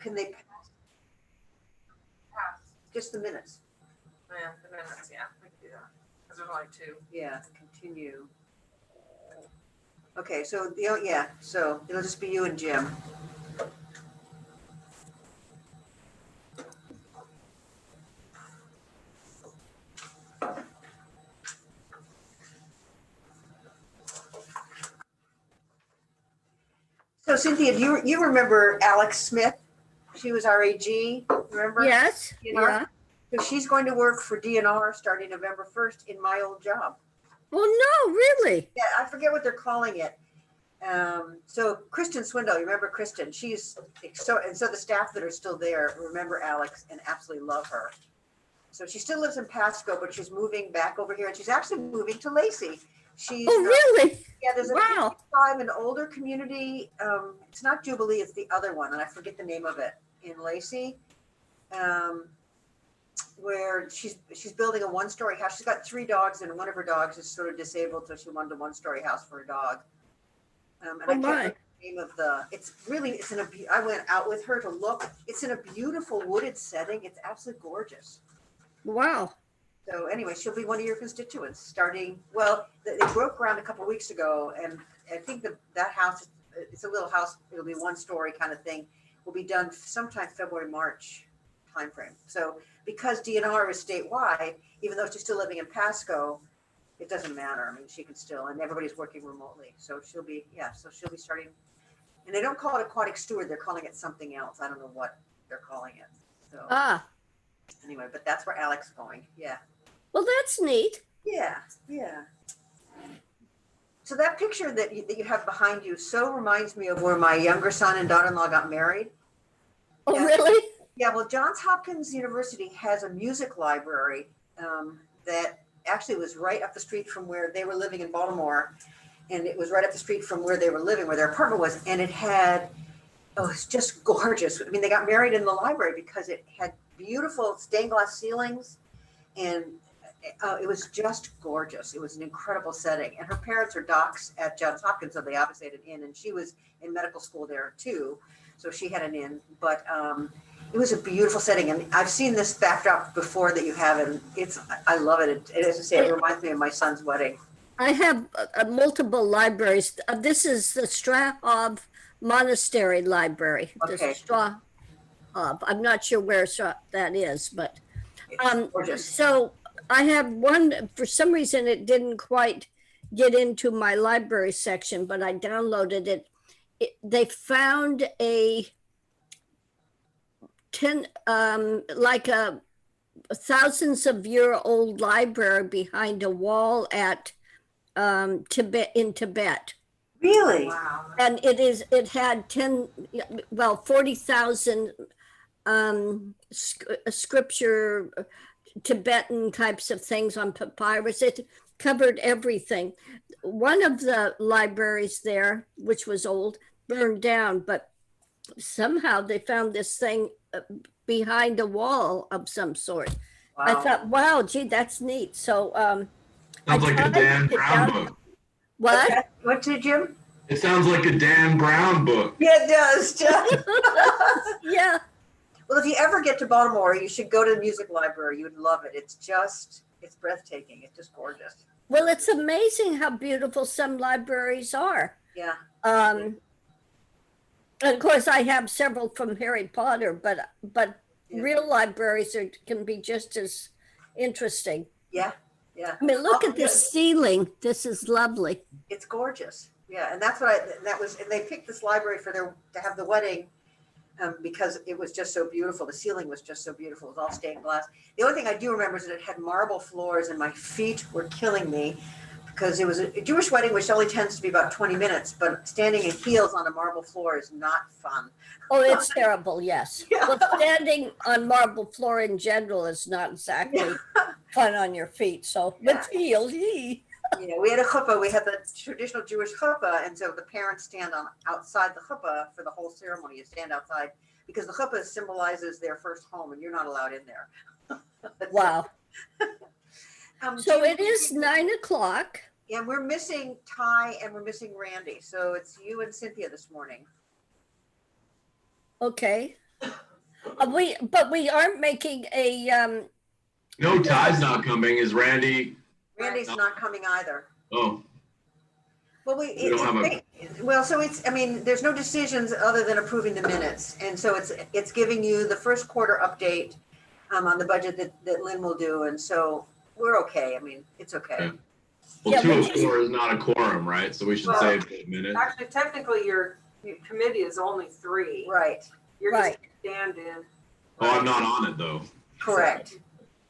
Can they pass just the minutes? Yeah, the minutes, yeah, we can do that, because there's only two. Yeah, continue. Okay, so, yeah, so it'll just be you and Jim. So Cynthia, do you remember Alex Smith? She was our AG, remember? Yes, DNR? yeah. So she's going to work for DNR starting November 1st in my old job. Oh, no, really? Yeah, I forget what they're calling it. So Kristen Swindle, you remember Kristen? She's so the staff that are still there remember Alex and absolutely love her. So she still lives in Pasco, but she's moving back over here, and she's actually moving to Lacey. She's Oh, really? yeah, there's a Wow. 55, an older community. It's not Jubilee, it's the other one, and I forget the name of it in Lacey. Where she's building a one-story house. She's got 3 dogs, and one of her dogs is sort of disabled, so she wanted a one-story house for her dog. And I can't remember the name of I went out with her to look. It's in a beautiful wooded setting. It's absolutely gorgeous. Wow. So anyway, she'll be one of your constituents starting, well, they broke ground a couple of weeks ago, and I think that house, it's a little house, it'll be one story kind of thing, will be done sometime February, March timeframe. So because DNR is statewide, even though she's still living in Pasco, it doesn't matter. I mean, she can still, and everybody's working remotely. So she'll be starting, and they don't call it aquatic steward, they're calling it something else. I don't know what they're calling it. So anyway, but that's where Alex is going. Yeah. Well, that's neat. Yeah, yeah. So that picture that you have behind you so reminds me of where my younger son and daughter-in-law got married. Oh, Yeah. really? Yeah, well, Johns Hopkins University has a music library that actually was right up the street from where they were living in Baltimore. And it was right up the street from where they were living, where their apartment was. And it had, it's just gorgeous. I mean, they got married in the library because it had beautiful stained glass ceilings, and it was just gorgeous. It was an incredible setting. And her parents are docs at Johns Hopkins, so they obviously had an inn, and she was in medical school there too. So she had an inn, but it was a beautiful setting. And I've seen this backdrop before that you have, and I love it. As I say, it reminds me of my son's wedding. I have multiple libraries. This is the Strahov Monastery Library. Okay. The Strahov. I'm not sure where that is, but Gorgeous. so I have one. For some reason, it didn't quite get into my library section, but I downloaded it. They found a thousands of year old library behind a wall at Tibet, in Tibet. Really? Wow. And it had 40,000 scripture, Tibetan types of things on papyrus. It covered everything. One of the libraries there, which was old, burned down, but somehow they found this thing behind a wall of some sort. Wow. I thought, wow, gee, that's neat. So Sounds like a Dan Brown book. What? What did Jim? It sounds like a Dan Brown book. Yeah, it does, Jeff. Yeah. Well, if you ever get to Baltimore, you should go to the music library. You would love it. It's breathtaking. It's just gorgeous. Well, it's amazing how beautiful some libraries are. Yeah. And of course, I have several from Harry Potter, but Yeah. real libraries can be just as interesting. Yeah. Yeah. I mean, look Oh, at this ceiling. This is lovely. It's gorgeous. Yeah, and that's what and they picked this library to have the wedding because it was just so beautiful. The ceiling was just so beautiful. It was all stained glass. The only thing I do remember is that it had marble floors, and my feet were killing me because it was a Jewish wedding, which only tends to be about 20 minutes, but standing in heels on a marble floor is not fun. Oh, it's terrible, yes. Yeah. Well, standing on marble floor in general is not exactly fun on your feet. So, Yeah. with heels, yee. Yeah, we had a chuppah. We had the traditional Jewish chuppah, and so the parents stand outside the chuppah for the whole ceremony. You stand outside because the chuppah symbolizes their first home, and you're not allowed in there. Wow. So Jim, it is 9:00. Yeah, we're missing Ty and we're missing Randy, so it's you and Cynthia this morning. Okay. But we aren't making a, No, Ty's not coming. Is Randy? Randy's not coming either. Oh, Well, We don't have well, so it's, I mean, there's no decisions other than approving the minutes. And so it's giving you the first quarter update on the budget that Lynn will do. And so we're okay. I mean, it's okay. Yeah. well, Yeah, 2 we of just- 4 is not a quorum, right? So we should Well, save the minute. Actually, technically, your committee is only 3. Right, You're just Right. stand-in. Oh, I'm not on it though. correct.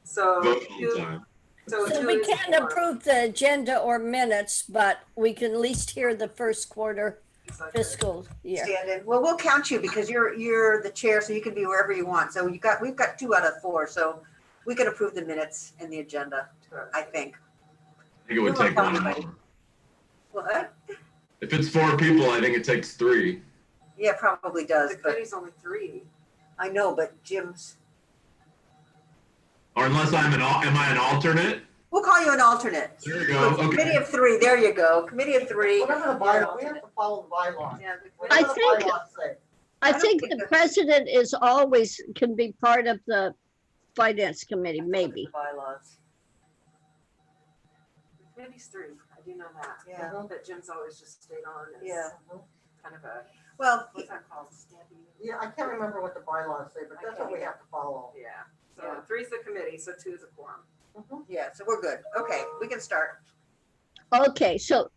So Vote all the two, time. so so two we is can't four. approve the agenda or minutes, but we can at least hear the first quarter Exactly. fiscal year. Stand in. Well, we'll count you because you're the chair, so you can be wherever you want. So we've got 2 out of 4, so we can approve the minutes and the agenda, I think. I think it would take 1 hour. What? If it's 4 people, I think it takes 3. Yeah, it probably does, The but committee's only 3. I know, but Jim's, Or unless am I an alternate? we'll call you an alternate. There you go. Committee Okay. of 3, there you go. Committee of 3. Whatever the bylaw, we have to follow the bylaws. Yeah. I Whatever the think- bylaws say. I don't think think the that- president is always, can be part of the finance committee, maybe. Bylaws. The committee's 3. I do know that. Yeah. But Jim's always just stayed on as Yeah. kind of a, Well, what's that called? Standing. Yeah, I can't remember what the bylaws say, but that's what we have to follow. Yeah. So Yeah. 3 is the committee, so 2 is a quorum. yeah, so we're good. Okay, we can start. Okay, so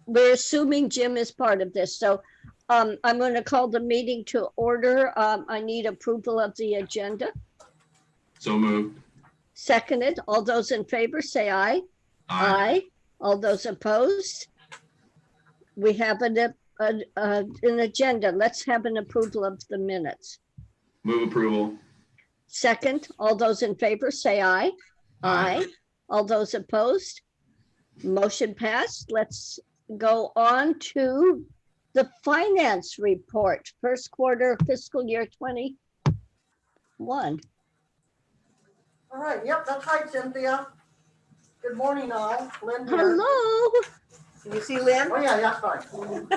we're assuming Jim is part of this, so I'm going to call the meeting to order. I need approval of the agenda. So moved. Seconded, all those in favor, say aye. Aye. All those opposed? We have an agenda. Let's have an approval of the minutes. Move approval. Second, all those in favor, say aye. Aye. All those opposed? Motion passed. Let's go on to the finance report, first quarter fiscal year 21. All right, yep, that's right, Cynthia. Good morning, all. Lynn here. Hello. Can you see Lynn? Oh, yeah, that's fine.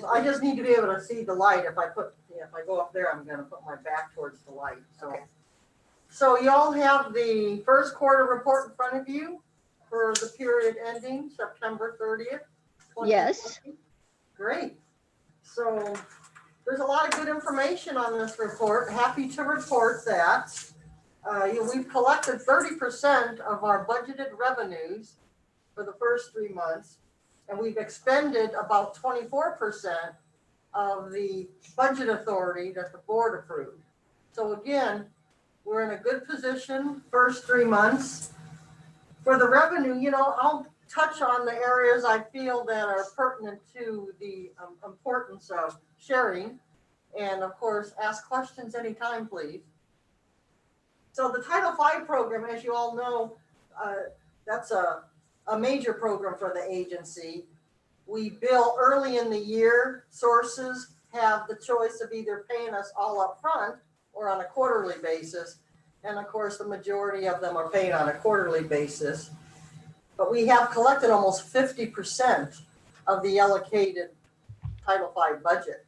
I just need to be able to see the light. If I go up there, I'm gonna put my back towards the light, so. Okay. So y'all have the first quarter report in front of you for the period ending September 30th. Yes. 2020. Great. So there's a lot of good information on this report. Happy to report that we've collected 30% of our budgeted revenues for the first 3 months, and we've expended about 24% of the budget authority that the board approved. So again, we're in a good position first 3 months. For the revenue, I'll touch on the areas I feel that are pertinent to the importance of sharing. And of course, ask questions anytime, please. So the Title V program, as you all know, that's a major program for the agency. We bill early in the year. Sources have the choice of either paying us all up front or on a quarterly basis. And of course, the majority of them are paid on a quarterly basis. But we have collected almost 50% of the allocated Title V budget.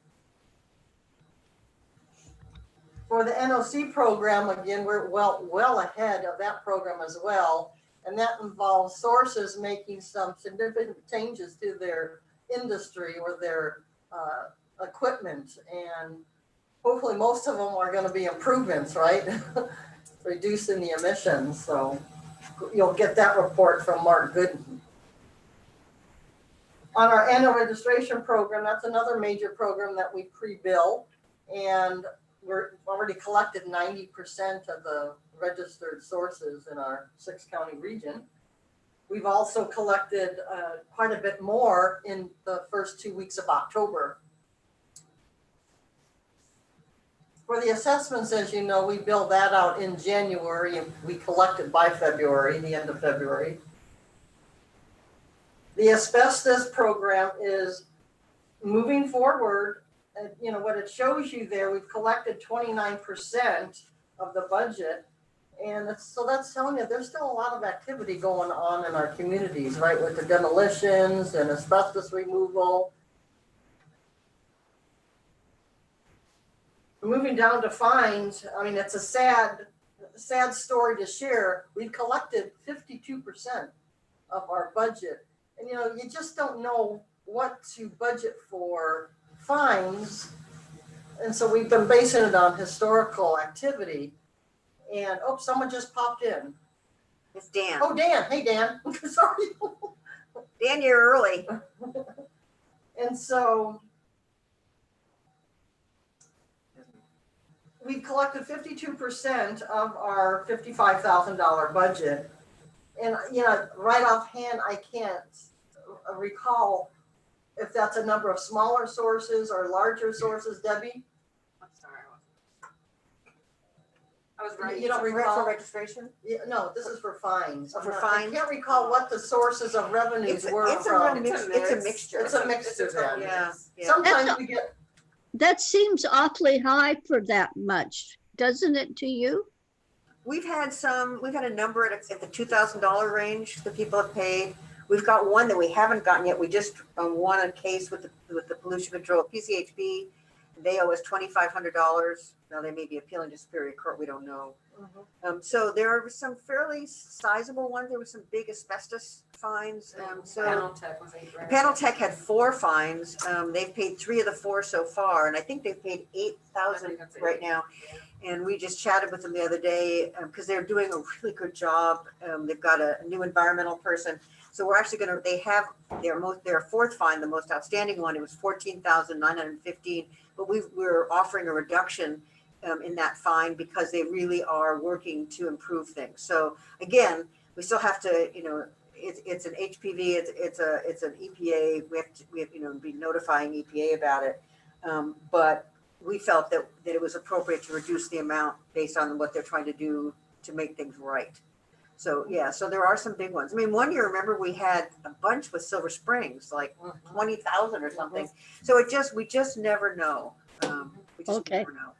For the NOC program, again, we're well ahead of that program as well. And that involves sources making some significant changes to their industry or their equipment. And hopefully most of them are going to be improvements, right? Reducing the emissions. So you'll get that report from Mark Gooden. On our annual registration program, that's another major program that we pre-bill. And we're already collected 90% of the registered sources in our 6-county region. We've also collected quite a bit more in the first 2 weeks of October. For the assessments, as you know, we bill that out in January and we collect it by February, the end of February. The asbestos program is moving forward. What it shows you there, we've collected 29% of the budget. And so that's telling you there's still a lot of activity going on in our communities, right? With the demolitions and asbestos removal. Moving down to fines, I mean, it's a sad story to share. We've collected 52% of our budget. And you just don't know what to budget for fines. And so we've been basing it on historical activity. And someone just popped in. It's Dan. Oh, Dan. Hey, Dan. Sorry. Dan, you're early. And so we've collected 52% of our $55,000 budget. And, right offhand, I can't recall if that's a number of smaller sources or larger sources, Debbie. I'm sorry. I was right. You don't For recall? registration? Yeah, no, this is for fines. Oh, for I fines? can't recall what the sources of revenues were It's a from. real it's a mixture. It's a mixture total then. Yeah, mix. yeah. Sometimes we get, That seems awfully high for that much, doesn't it to you? We've had a number at the $2,000 range that people have paid. We've got one that we haven't gotten yet. We just won a case with the pollution control, PCHB. They owe us $2,500. Now they may be appealing to Superior Court. We don't know. So there are some fairly sizable ones. There were some big asbestos fines. Panel Tech was $8 grand. Panel Tech had 4 fines. They've paid 3 of the 4 so far, and I think they've paid $8,000 right now. And we just chatted with them the other day because they're doing a really good job. They've got a new environmental person. So we're actually they have their 4th fine, the most outstanding one. It was $14,915, but we're offering a reduction in that fine because they really are working to improve things. So again, we still have to, it's an HPV, it's an EPA. We have be notifying EPA about it. But we felt that it was appropriate to reduce the amount based on what they're trying to do to make things right. So yeah, so there are some big ones. I mean, one year, remember, we had a bunch with Silver Springs, like 20,000 or something. So we just never know. We just Okay. never know.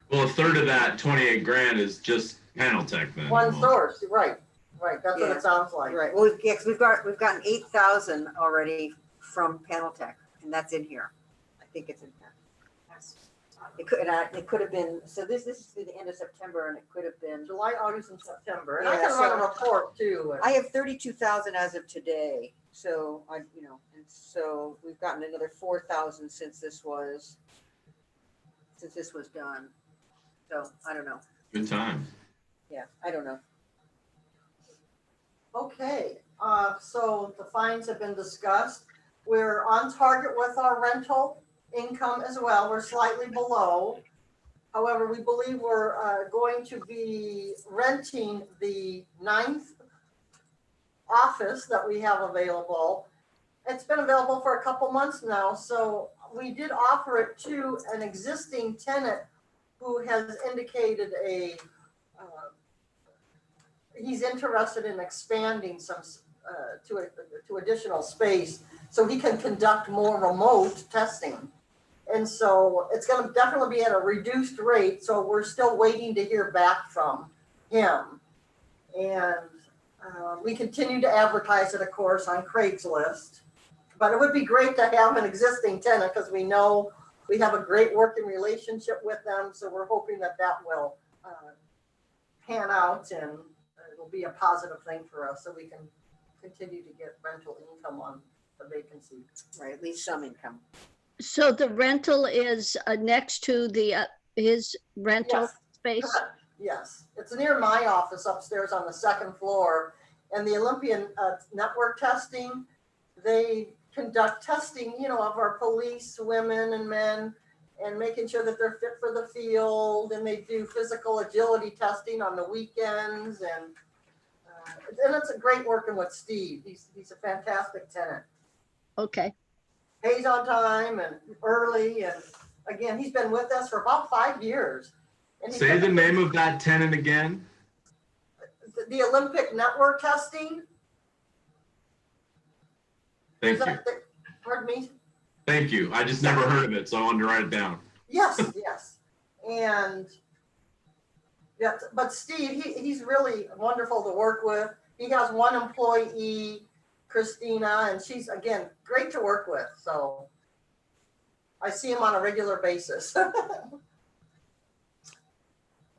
Well, a third of that 28 grand is just Panel Tech then. one almost. source, right, that's what Yeah. it sounds like. Right. Well, yeah, because we've gotten 8,000 already from Panel Tech, and that's in here. I think it's in here. Yes. It could have been. So this is through the end of September, and it could have been. July, August, and September, and I Yeah, can run a so- report too. I have 32,000 as of today. So and so we've gotten another 4,000 since this was done. So I don't know. Good times. Yeah, I don't know. Okay, so the fines have been discussed. We're on target with our rental income as well. We're slightly below. However, we believe we're going to be renting the 9th office that we have available. It's been available for a couple months now, so we did offer it to an existing tenant who has indicated he's interested in expanding some to additional space so he can conduct more remote testing. And so it's going to definitely be at a reduced rate. So we're still waiting to hear back from him. And we continue to advertise it, of course, on Craigslist. But it would be great to have an existing tenant because we know we have a great working relationship with them. So we're hoping that will pan out and it'll be a positive thing for us so we can continue to get rental income on the vacancy. Right, at least some income. So the rental is next to his rental Yes. space? Correct. Yes, it's near my office upstairs on the 2nd floor. And the Olympian network testing, they conduct testing, of our police, women and men, and making sure that they're fit for the field. And they do physical agility testing on the weekends. And it's a great working with Steve. He's a fantastic tenant. Okay. Pays on time and early. And again, he's been with us for about 5 years. And he's Say the been- name of that tenant again. The Olympic network testing. Thank you. Pardon me? Thank you. I just never heard of it, so I wanted to write it down. Yes, yes. And yeah, but Steve, he's really wonderful to work with. He has one employee, Christina, and she's, again, great to work with. So I see him on a regular basis.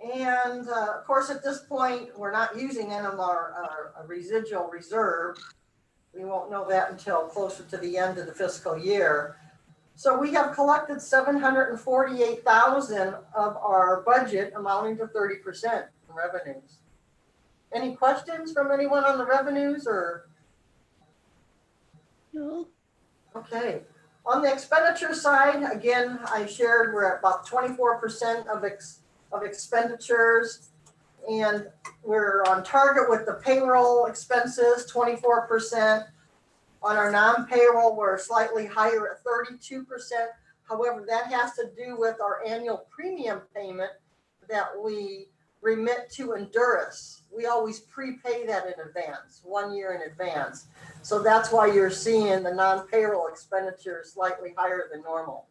And of course, at this point, we're not using any of our residual reserve. We won't know that until closer to the end of the fiscal year. So we have collected 748,000 of our budget, amounting to 30% in revenues. Any questions from anyone on the revenues or? No. Okay. On the expenditure side, again, I shared we're at about 24% of expenditures, and we're on target with the payroll expenses, 24%. On our non-payroll, we're slightly higher at 32%. However, that has to do with our annual premium payment that we remit to Endurus. We always prepay that in advance, 1 year in advance. So that's why you're seeing the non-payroll expenditures slightly higher than normal.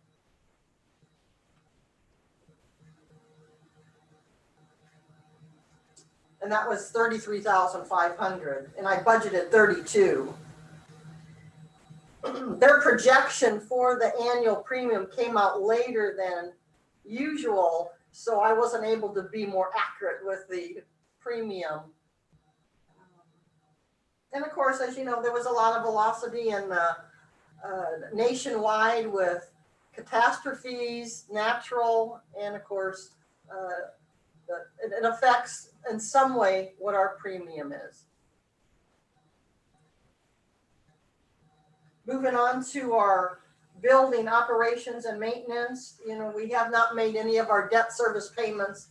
And that was 33,500, and I budgeted 32. Their projection for the annual premium came out later than usual, so I wasn't able to be more accurate with the premium. And of course, as you know, there was a lot of velocity in the nationwide with catastrophes, natural, and of course, it affects in some way what our premium is. Moving on to our building operations and maintenance, you know, we have not made any of our debt service payments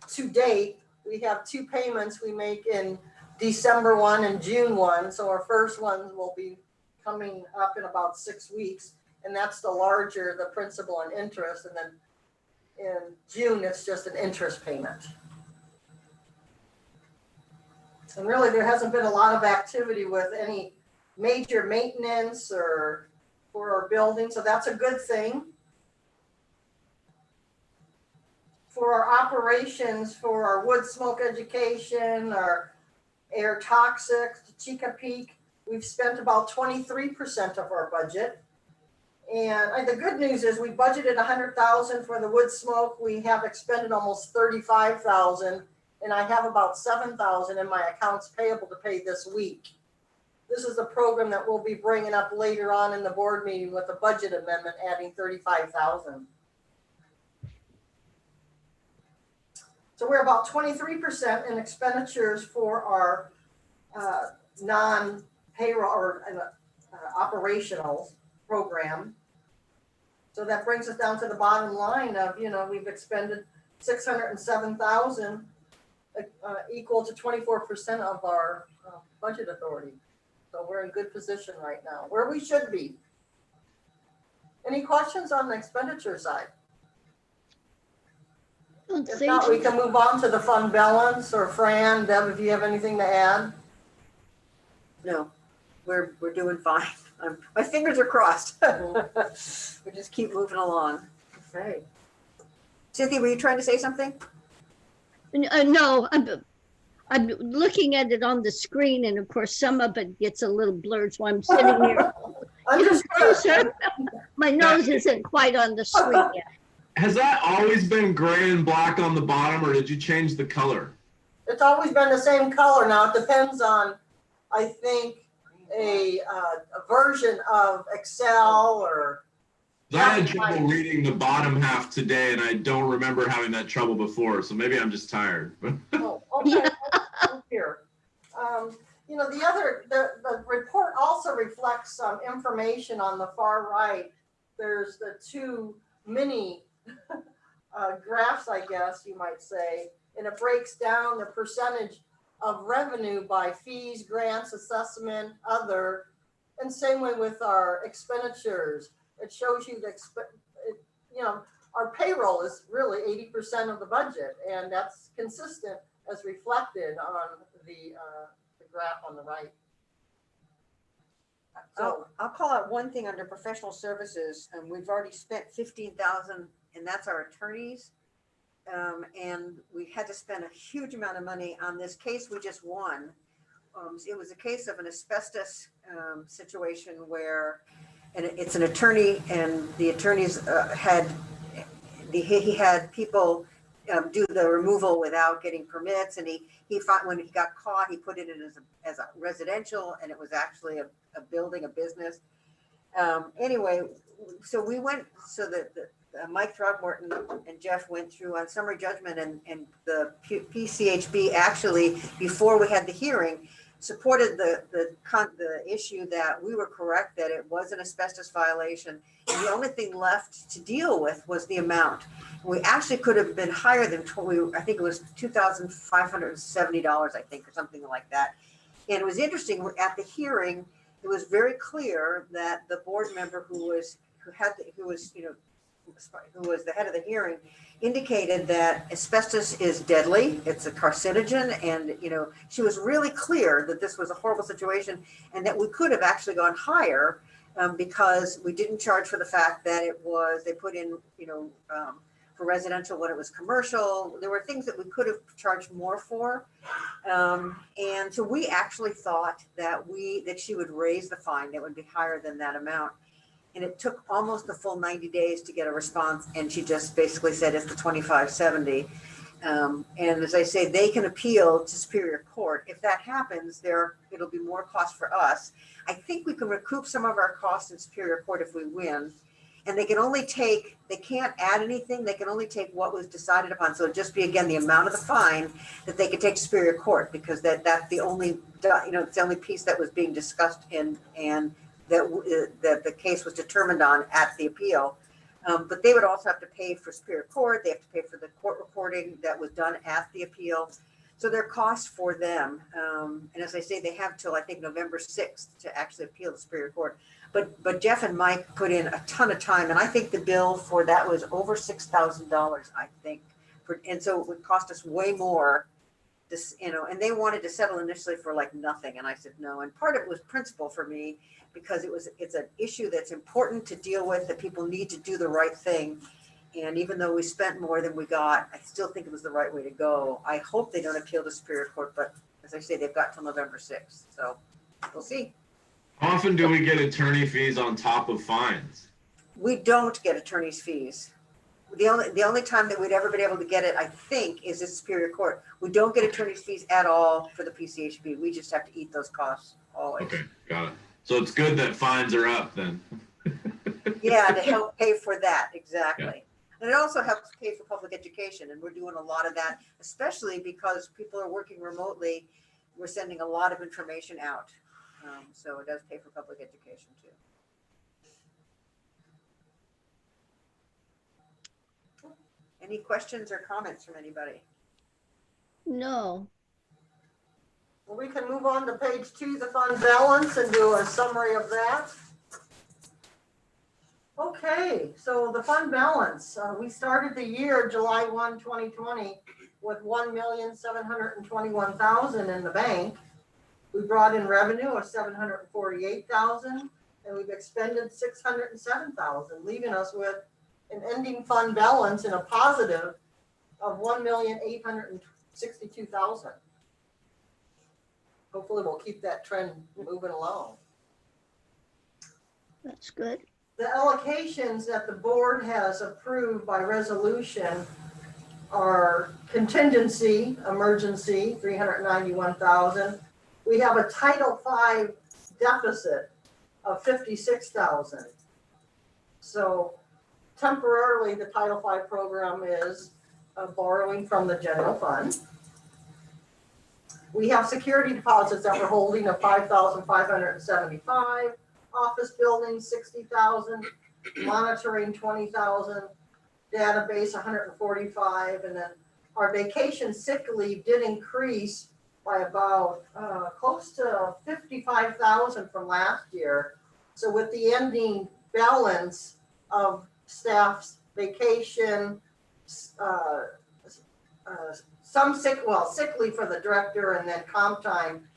to date. We have 2 payments we make in December 1 and June 1. So our first one will be coming up in about 6 weeks. And that's the larger, the principal and interest. And then in June, it's just an interest payment. And really, there hasn't been a lot of activity with any major maintenance or for our building, so that's a good thing. For our operations, for our wood smoke education, our air toxic, Chica Peak, we've spent about 23% of our budget. And the good news is we budgeted 100,000 for the wood smoke. We have expended almost 35,000, and I have about 7,000 in my accounts payable to pay this week. This is a program that we'll be bringing up later on in the board meeting with a budget amendment, adding 35,000. So we're about 23% in expenditures for our non-payroll or operational program. So that brings us down to the bottom line of, you know, we've expended 607,000, equal to 24% of our budget authority. So we're in good position right now, where we should be. Any questions on the expenditure side? If not, we can move on to the fund balance, or Fran, Deb, if you have anything to add. No, we're doing fine. My fingers are crossed. We just keep moving along. Okay. Cynthia, were you trying to say something? No, I'm looking at it on the screen, and of course, some of it gets a little blurred, so I'm sitting here. Understood. My nose isn't quite on the screen yet. Has that always been gray and black on the bottom, or did you change the color? It's always been the same color. Now it depends on, I think, a version of Excel or. I had trouble reading the bottom half today, and I don't remember having that trouble before, so maybe I'm just tired. Oh, okay. Here. You know, the report also reflects some information on the far right. There's the 2 mini graphs, I guess you might say, and it breaks down the percentage of revenue by fees, grants, assessment, other, and same way with our expenditures. It shows you you know, our payroll is really 80% of the budget, and that's consistent as reflected on the graph on the right. So I'll call out one thing under professional services, and we've already spent 15,000, and that's our attorneys. And we had to spend a huge amount of money on this case we just won. It was a case of an asbestos situation where, and it's an attorney, and the attorneys he had people do the removal without getting permits. And he found, when he got caught, he put it in as a residential, and it was actually a building, a business. Anyway, so we went, so that Mike Throckmorton and Jeff went through on summary judgment, and the PCHB actually, before we had the hearing, supported the issue that we were correct, that it was an asbestos violation. And the only thing left to deal with was the amount. We actually could have been higher than, I think it was $2,570, I think, or something like that. And it was interesting, at the hearing, it was very clear that the board member who was the head of the hearing indicated that asbestos is deadly, it's a carcinogen, and she was really clear that this was a horrible situation and that we could have actually gone higher, because we didn't charge for the fact that they put in for residential when it was commercial. There were things that we could have charged more for, and so we actually thought that she would raise the fine that would be higher than that amount. And it took almost the full 90 days to get a response. And she just basically said it's the 2570. And as I say, they can appeal to Superior Court. If that happens, it'll be more cost for us. I think we can recoup some of our costs in Superior Court if we win. And they can't add anything. They can only take what was decided upon. So it'll just be, again, the amount of the fine that they could take to Superior Court, because that's the only, it's the only piece that was being discussed and that the case was determined on at the appeal. But they would also have to pay for Superior Court. They have to pay for the court recording that was done at the appeal. So there are costs for them. And as I say, they have till, I think, November 6th to actually appeal to Superior Court. But Jeff and Mike put in a ton of time. And I think the bill for that was over $6,000, I think. And so it would cost us way more. And they wanted to settle initially for like nothing. And I said no. And part of it was principle for me, because it's an issue that's important to deal with, that people need to do the right thing. And even though we spent more than we got, I still think it was the right way to go. I hope they don't appeal to Superior Court, but as I say, they've got till November 6th. So we'll see. How often do we get attorney fees on top of fines? We don't get attorney's fees. The only time that we'd ever been able to get it, I think, is at Superior Court. We don't get attorney's fees at all for the PCHB. We just have to eat those costs always. Okay, got it. So it's good that fines are up then. Yeah, to help pay for that, exactly. Yeah. And it also helps pay for public education, and we're doing a lot of that, especially because people are working remotely. We're sending a lot of information out. So it does pay for public education too. Any questions or comments from anybody? No. Well, we can move on to page 2, the fund balance, and do a summary of that. Okay, so the fund balance, we started the year July 1, 2020 with $1,721,000 in the bank. We brought in revenue of $748,000, and we've expended $607,000, leaving us with an ending fund balance in a positive of $1,862,000. Hopefully we'll keep that trend moving along. That's good. The allocations that the board has approved by resolution are contingency, emergency, $391,000. We have a Title V deficit of $56,000. So temporarily, the Title V program is borrowing from the general fund. We have security deposits that we're holding of $5,575, office buildings $60,000, monitoring $20,000, database $145,000, and then our vacation sick leave did increase by about close to $55,000 from last year. So with the ending balance of staff's vacation, some sick leave for the director, and then comp time,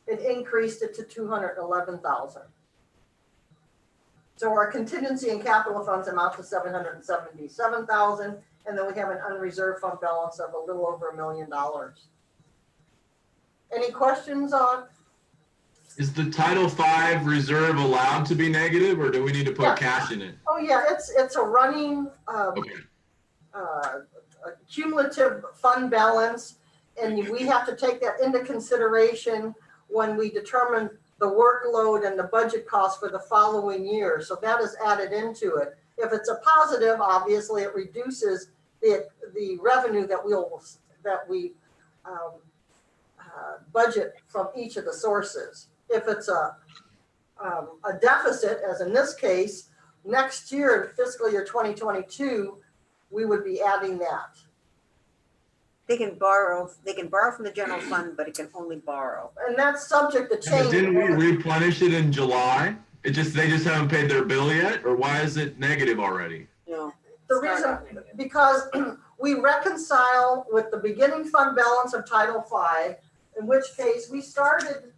it increased it to $211,000. So our contingency and capital funds amount to $777,000, and then we have an unreserved fund balance of a little over $1 million. Any questions on? Is the Title V reserve allowed to be negative, or do we need to put cash in it? Oh yeah, it's a running Okay. cumulative fund balance, and we have to take that into consideration when we determine the workload and the budget costs for the following year. So that is added into it. If it's a positive, obviously it reduces the revenue that we budget from each of the sources. If it's a deficit, as in this case, next year, in fiscal year 2022, we would be adding that. They can borrow from the general fund, but it can only borrow. And that's subject to But change. didn't we replenish it in July? They just haven't paid their bill yet, or why is it negative already? No. The reason, because we reconcile with the beginning fund balance of Title V, in which case we started,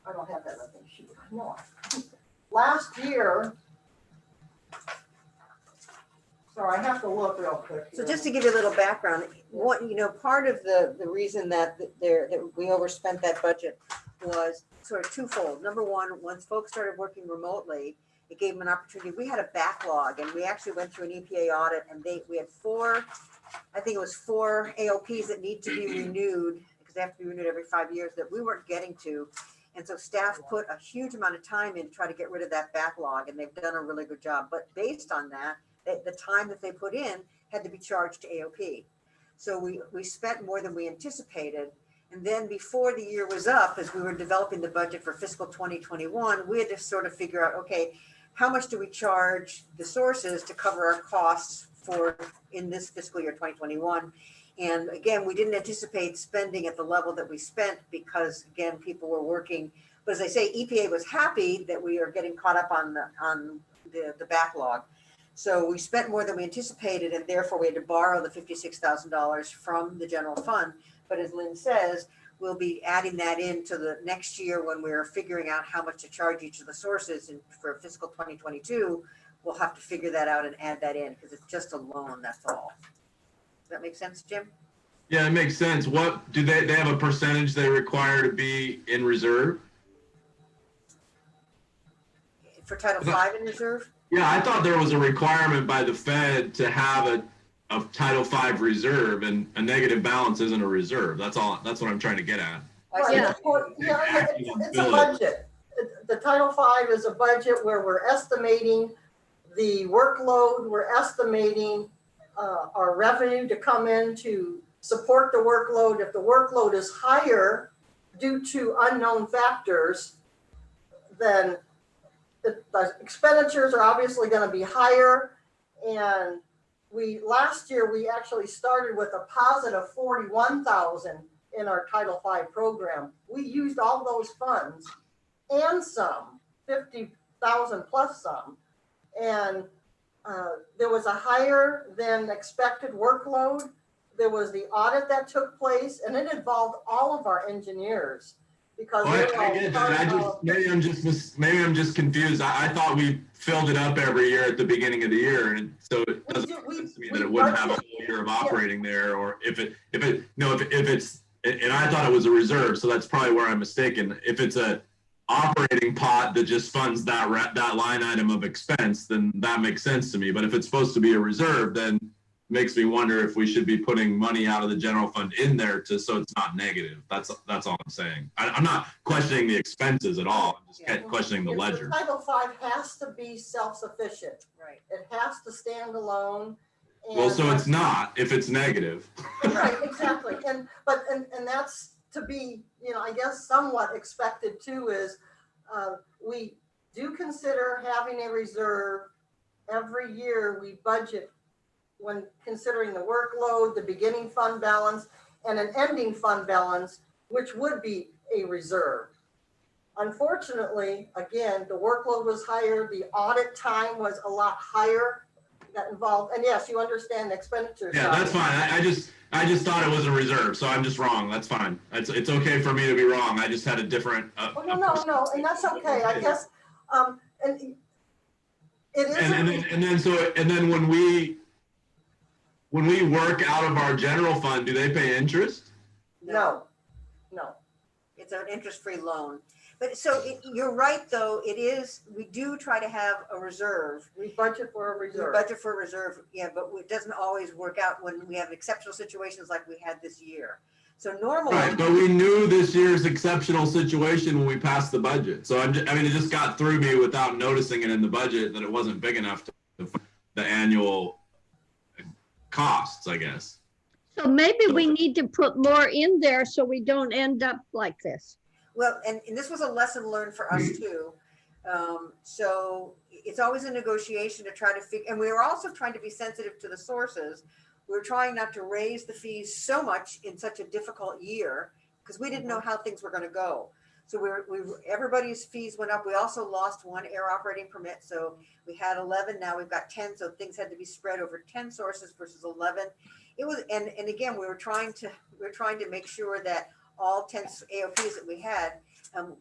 I don't have that on the sheet, no. Last year, sorry, I have to look real quick So here. just to give you a little background, part of the reason that we overspent that budget was sort of twofold. Number one, once folks started working remotely, it gave them an opportunity. We had a backlog, and we actually went through an EPA audit, and we had four AOPs that need to be renewed, because they have to be renewed every 5 years, that we weren't getting to. And so staff put a huge amount of time in to try to get rid of that backlog, and they've done a really good job. But based on that, the time that they put in had to be charged to AOP. So we spent more than we anticipated. And then before the year was up, as we were developing the budget for fiscal 2021, we had to sort of figure out, okay, how much do we charge the sources to cover our costs for in this fiscal year 2021? And again, we didn't anticipate spending at the level that we spent because, again, people were working. But as I say, EPA was happy that we are getting caught up on the backlog. So we spent more than we anticipated, and therefore we had to borrow the $56,000 from the general fund. But as Lynn says, we'll be adding that into the next year when we're figuring out how much to charge each of the sources. And for fiscal 2022, we'll have to figure that out and add that in because it's just a loan, that's all. Does that make sense, Jim? Yeah, it makes sense. What do they have a percentage they require to be in reserve? For Title V in reserve? Yeah, I thought there was a requirement by the Fed to have a Title V reserve, and a negative balance isn't a reserve. That's all. That's what I'm trying to get at. Right, Yeah. it's a budget. The Title V is a budget where we're estimating the workload, we're estimating our revenue to come in to support the workload. If the workload is higher due to unknown factors, then the expenditures are obviously going to be higher. And last year we actually started with a positive 41,000 in our Title V program. We used all those funds and some, 50,000 plus some. And there was a higher than expected workload. There was the audit that took place, and it involved all of our engineers because I get that. Maybe I'm just confused. I thought we filled it up every year at the beginning of the year, and so it doesn't make sense to me that it wouldn't have a whole year of operating there, or if it's, and I thought it was a reserve, so that's probably where I'm mistaken. If it's a operating pot that just funds that line item of expense, then that makes sense to me. But if it's supposed to be a reserve, then it makes me wonder if we should be putting money out of the general fund in there so it's not negative. That's all I'm saying. I'm not questioning the expenses at all. I'm just questioning the ledger. Title V has to be self-sufficient. Right. It has to stand alone. Well, so it's not if it's negative. Right, exactly. And that's to be, I guess somewhat expected too is we do consider having a reserve every year. We budget when considering the workload, the beginning fund balance, and an ending fund balance, which would be a reserve. Unfortunately, again, the workload was higher, the audit time was a lot higher that involved, and yes, you understand the expenditures. Yeah, that's fine. I just thought it was a reserve, so I'm just wrong. That's fine. It's okay for me to be wrong. I just had a different. No, and that's okay. I guess, and it is. And then when we work out of our general fund, do they pay interest? No. It's an interest-free loan. But so you're right, though, it is, we do try to have a reserve. We budget for a We reserve. budget for a reserve, yeah, but it doesn't always work out when we have exceptional situations like we had this year. So normally. Right, but we knew this year's exceptional situation when we passed the budget. So I mean, it just got through me without noticing it in the budget that it wasn't big enough to fund the annual costs, I guess. So maybe we need to put more in there so we don't end up like this. Well, and this was a lesson learned for us too. So it's always a negotiation to try to figure, and we were also trying to be sensitive to the sources. We were trying not to raise the fees so much in such a difficult year because we didn't know how things were going to go. So everybody's fees went up. We also lost one air operating permit. So we had 11, now we've got 10. So things had to be spread over 10 sources versus 11. It was, and again, we were trying to make sure that all 10 AOPs that we had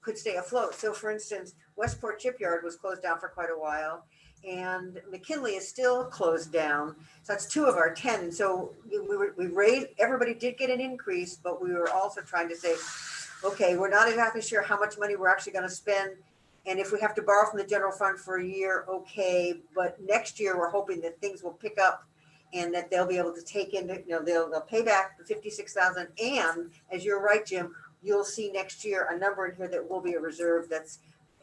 could stay afloat. So for instance, Westport Shipyard was closed down for quite a while, and McKinley is still closed down. So that's 2 of our 10. So we raised, everybody did get an increase, but we were also trying to say, okay, we're not exactly sure how much money we're actually going to spend. And if we have to borrow from the general fund for a year, okay. But next year, we're hoping that things will pick up and that they'll be able to take in, they'll pay back the 56,000. And as you're right, Jim, you'll see next year a number in here that will be a reserve that's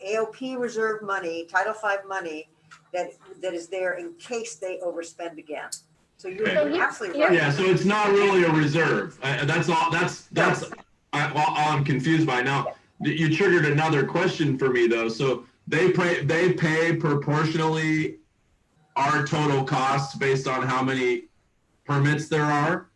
AOP reserve money, Title V money that is there in case they overspend again. So you're absolutely right. Yeah, so it's not really a reserve. That's all. That's all I'm confused by now. You triggered another question for me though. So they pay proportionally our total costs based on how many permits there are,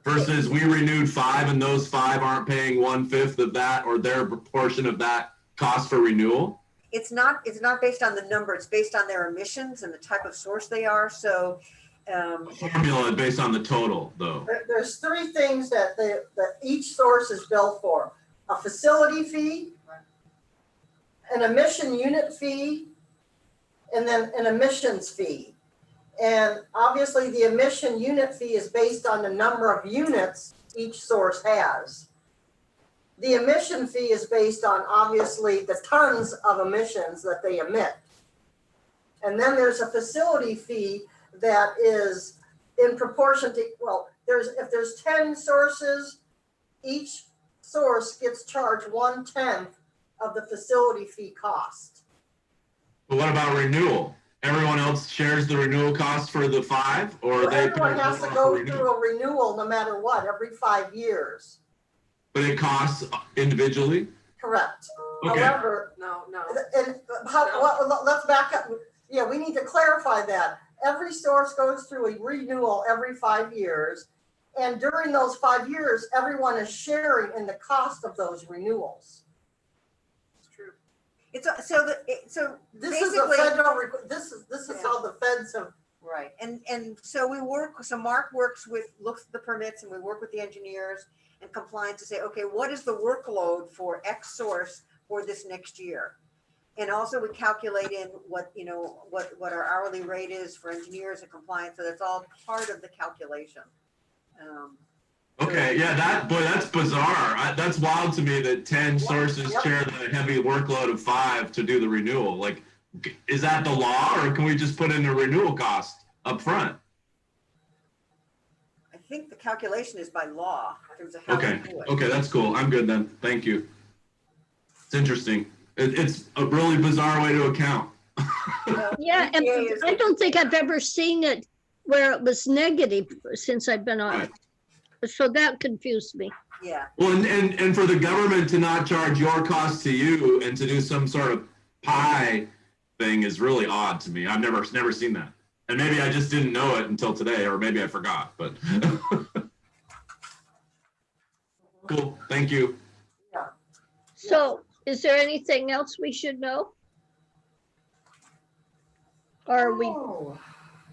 versus we renewed 5 and those 5 aren't paying 1/5 of that or their proportion of that cost for renewal. It's not based on the number, it's based on their emissions and the type of source they are. So Formula based on the total though. There's 3 things that each source is billed for: a facility fee, an emission unit fee, and then an emissions fee. And obviously the emission unit fee is based on the number of units each source has. The emission fee is based on obviously the tons of emissions that they emit. And then there's a facility fee that is in proportion to, well, if there's 10 sources, each source gets charged 1/10 of the facility fee cost. But what about renewal? Everyone else shares the renewal cost for the 5, or they everyone has to go through a renewal no matter what, every 5 years. But it costs individually? Correct. Okay. However, No. let's back up. Yeah, we need to clarify that. Every source goes through a renewal every 5 years. And during those 5 years, everyone is sharing in the cost of those renewals. It's true. So This is a basically, federal, this is how the feds have. right. And so Mark looks at the permits, and we work with the engineers and compliance to say, okay, what is the workload for X source for this next year? And also we calculate in what our hourly rate is for engineers and compliance. So that's all part of the calculation. Okay, yeah, that's bizarre. That's wild to me that 10 sources share the heavy workload of 5 to do the renewal. Like, is that the law, or can we just put in a renewal cost up front? I think the calculation is by law in terms of how Okay, we do it. okay, that's cool. I'm good then. Thank you. It's interesting. It's a really bizarre way to account. Yeah, and I don't think I've ever seen it where it was negative since I've been on it. So that confused me. Yeah. Well, and for the government to not charge your cost to you and to do some sort of pie thing is really odd to me. I've never seen that. And maybe I just didn't know it until today, or maybe I forgot, but cool. Thank you. Yeah. So is there anything else we should know? Or are we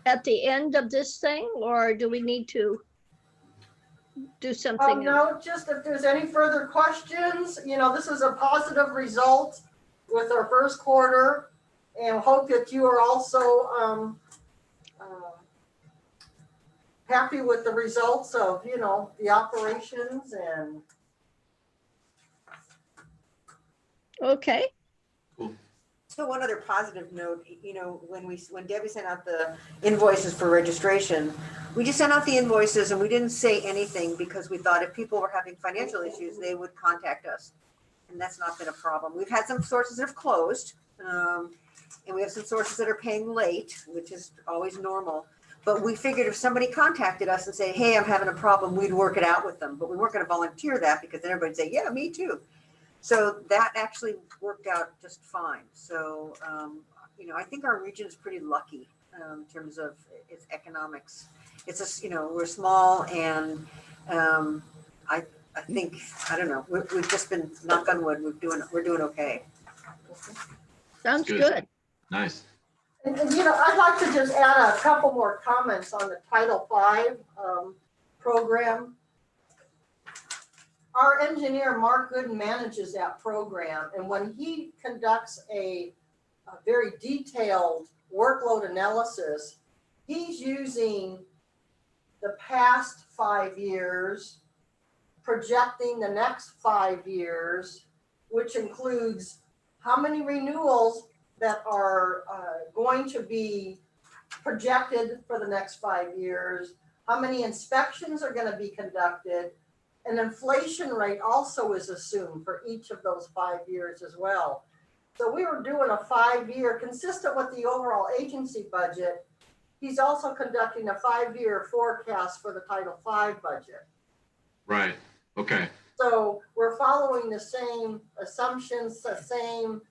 at the end of this thing, or do we need to do something else? No, just if there's any further questions, this is a positive result with our first quarter, and hope that you are also happy with the results of, the operations. And Okay. So one other positive note, when Debbie sent out the invoices for registration, we just sent out the invoices and we didn't say anything because we thought if people were having financial issues, they would contact us. And that's not been a problem. We've had some sources that have closed, and we have some sources that are paying late, which is always normal. But we figured if somebody contacted us and said, hey, I'm having a problem, we'd work it out with them. But we weren't going to volunteer that because then everybody'd say, yeah, me too. So that actually worked out just fine. So, I think our region is pretty lucky in terms of its economics. It's we're small and I think, I don't know, we've just been, knock on wood, we're doing okay. Sounds Good. good. Nice. And, I'd like to just add a couple more comments on the Title V program. Our engineer, Mark Gooden, manages that program, and when he conducts a very detailed workload analysis, he's using the past 5 years, projecting the next 5 years, which includes how many renewals that are going to be projected for the next 5 years, how many inspections are going to be conducted. An inflation rate also is assumed for each of those 5 years as well. So we were doing a 5-year, consistent with the overall agency budget. He's also conducting a 5-year forecast for the Title V budget. Right. Okay. So we're following the same assumptions, the same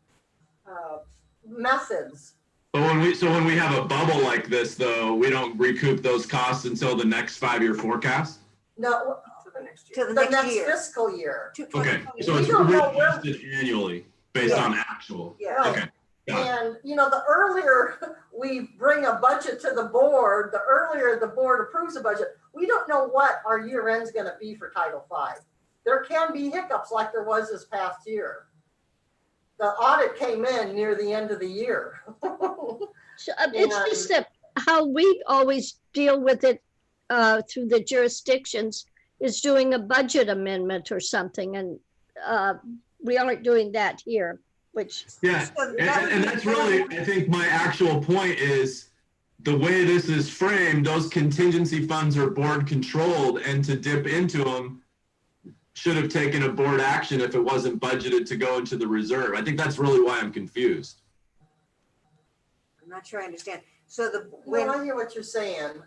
methods. But when we have a bubble like this, though, we don't recoup those costs until the next 5-year forecast? No, To the next year. To the the next next year. fiscal year. Okay, so We it's don't know where- readjusted annually based Yeah. on actual. Yeah. Right. Okay. Got it. And, the earlier we bring a budget to the board, the earlier the board approves a budget. We don't know what our year end's gonna be for Title V. There can be hiccups like there was this past year. The audit came in near the end of the year. So, it's just that how we always deal with it through the jurisdictions is doing a budget amendment or something, and we aren't doing that here, which, Yeah, So that would and be- that's really, I think my actual point is the way this is framed, those contingency funds are board controlled, and to dip into them should have taken a board action if it wasn't budgeted to go into the reserve. I think that's really why I'm confused. I'm not sure I understand. So Well, I hear what you're saying.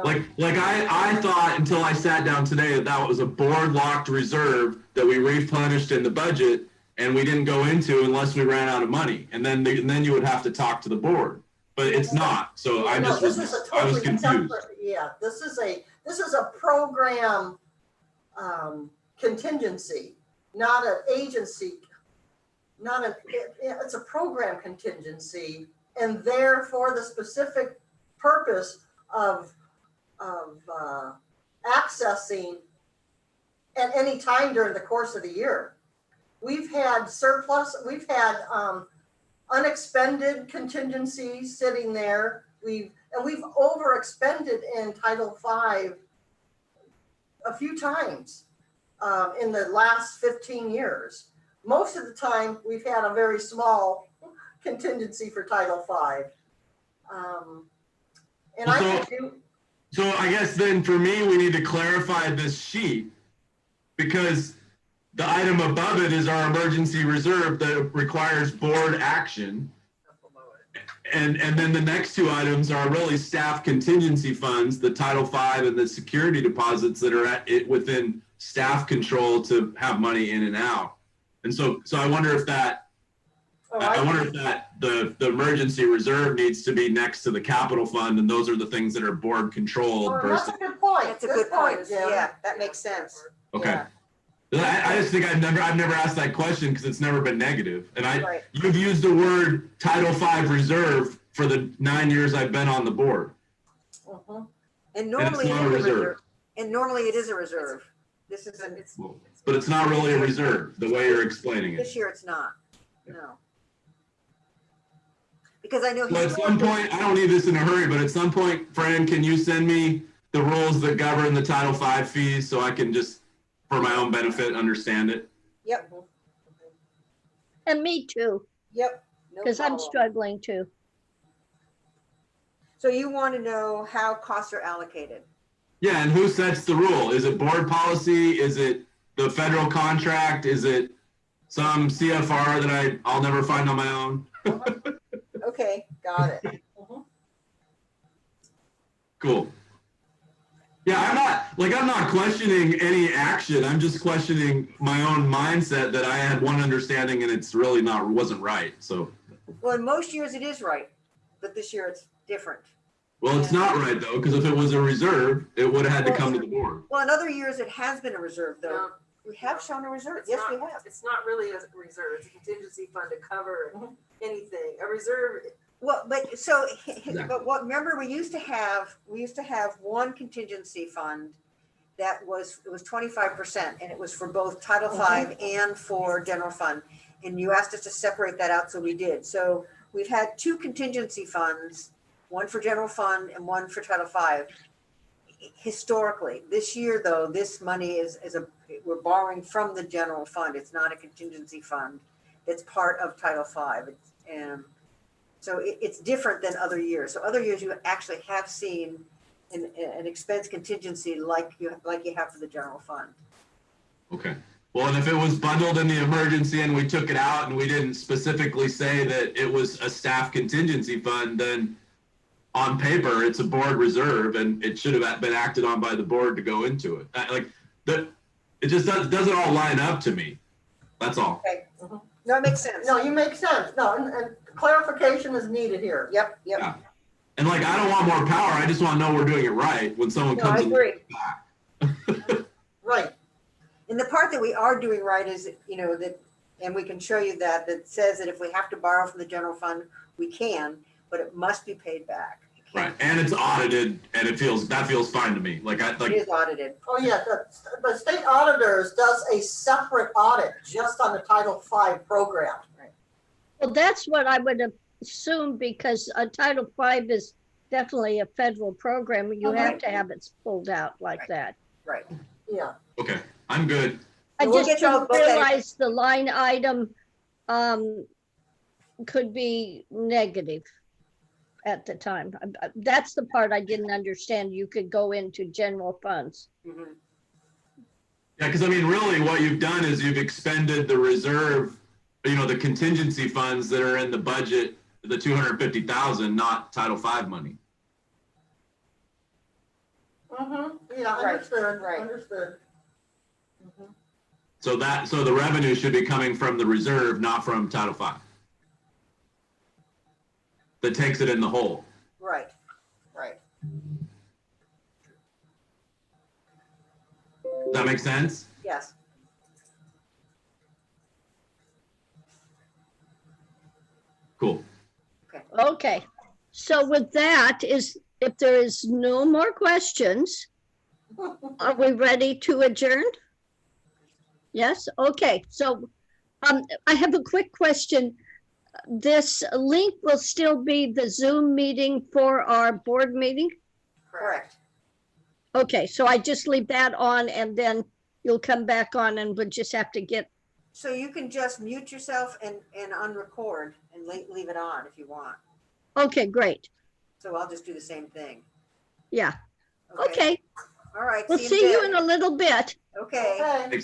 Like I thought until I sat down today that that was a board locked reserve that we replenished in the budget and we didn't go into unless we ran out of money. And then you would have to talk to the board, but it's not. So I No, just this was, is a I was totally confused. separate- Yeah, this is a program contingency, not an agency, it's a program contingency, and therefore the specific purpose of accessing at any time during the course of the year. We've had surplus, we've had unexpended contingencies sitting there. We've overexpended in Title V a few times in the last 15 years. Most of the time, we've had a very small contingency for Title V. And I do. So I guess then for me, we need to clarify this sheet because the item above it is our emergency reserve that requires board action. And then the next two items are really staff contingency funds, the Title V and the security deposits that are within staff control to have money in and out. And so I wonder if that, I wonder if that the emergency reserve needs to be next to the capital fund, and those are the things that are board controlled That's versus. a good point. That's a good point. Jim. Yeah, that makes sense. Okay. Yeah. I just think I've never asked that question because it's never been negative. And Right. you've used the word Title V reserve for the 9 years I've been on the board. Mhm. And normally it not a is a reserve. reserve. And normally it is a reserve. This isn't, But it's not really a reserve, the way you're explaining it. this year it's not. No. Because I know. Well, at some point, I don't need this in a hurry, but at some point, Fran, can you send me the rules that govern the Title V fees so I can just, for my own benefit, understand it? Yep. And me too, Yep. No because I'm problem. struggling too. So you want to know how costs are allocated? Yeah, and who sets the rule? Is it board policy? Is it the federal contract? Is it some CFR that I'll never find on my own? Okay, got it. Cool. Yeah, I'm not questioning any action. I'm just questioning my own mindset that I had one understanding and it's really wasn't right. So, Well, in most years it is right, but this year it's different. well, it's not right though, because if it was a reserve, it would have had to come to the board. Well, in other years it has been a reserve though. No, We have shown a reserve. it's Yes, not- we have. It's not really a reserve, it's a contingency fund to cover anything. A reserve, Well, but so, Exactly. but what, remember, we used to have one contingency fund that was, it was 25%, and it was for both Title V and for general fund. And you asked us to separate that out, so we did. So we've had two contingency funds, one for general fund and one for Title V. Historically, this year though, this money we're borrowing from the general fund. It's not a contingency fund. It's part of Title V. So it's different than other years. So other years you actually have seen an expense contingency like you have for the general fund. Okay. Well, and if it was bundled in the emergency and we took it out and we didn't specifically say that it was a staff contingency fund, then on paper, it's a board reserve and it should have been acted on by the board to go into it. It just doesn't all line up to me. That's all. Okay. No, it makes sense. No, you make sense. No, and clarification is needed here. Yep. Yeah. And I don't want more power. I just want to know we're doing it right when someone No, I comes and agree. back. Right. And the part that we are doing right is, that, and we can show you that says that if we have to borrow from the general fund, we can, but it must be paid back. It Right. can't- And it's audited and that feels fine to me. It is audited. Oh, yeah, the state auditors does a separate audit just on the Title V program. Well, that's what I would assume because Title V is definitely a federal program. You have to have it pulled out like that. Right. Yeah. okay. I'm good. I We'll just get y'all didn't both at it. realize the line item could be negative at the time. That's the part I didn't understand. You could go into general funds. Mhm. Yeah, because really what you've done is you've expended the reserve, the contingency funds that are in the budget, the 250,000, not Title V money. Yeah, Right, understood, right. understood. So the revenue should be coming from the reserve, not from Title V. That takes it in the hole. Right. Right. Does that make sense? Yes. Cool. Okay, so with that if there is no more questions, are we ready to adjourn? Yes, okay, so I have a quick question. This link will still be the Zoom meeting for our board meeting? Correct. Okay, so I just leave that on and then you'll come back on and we'll just have to get, So you can just mute yourself and unrecord and leave it on if you want. okay, great, So I'll just do the same thing. yeah, okay. All right. We'll see you in a little bit. Okay. Okay.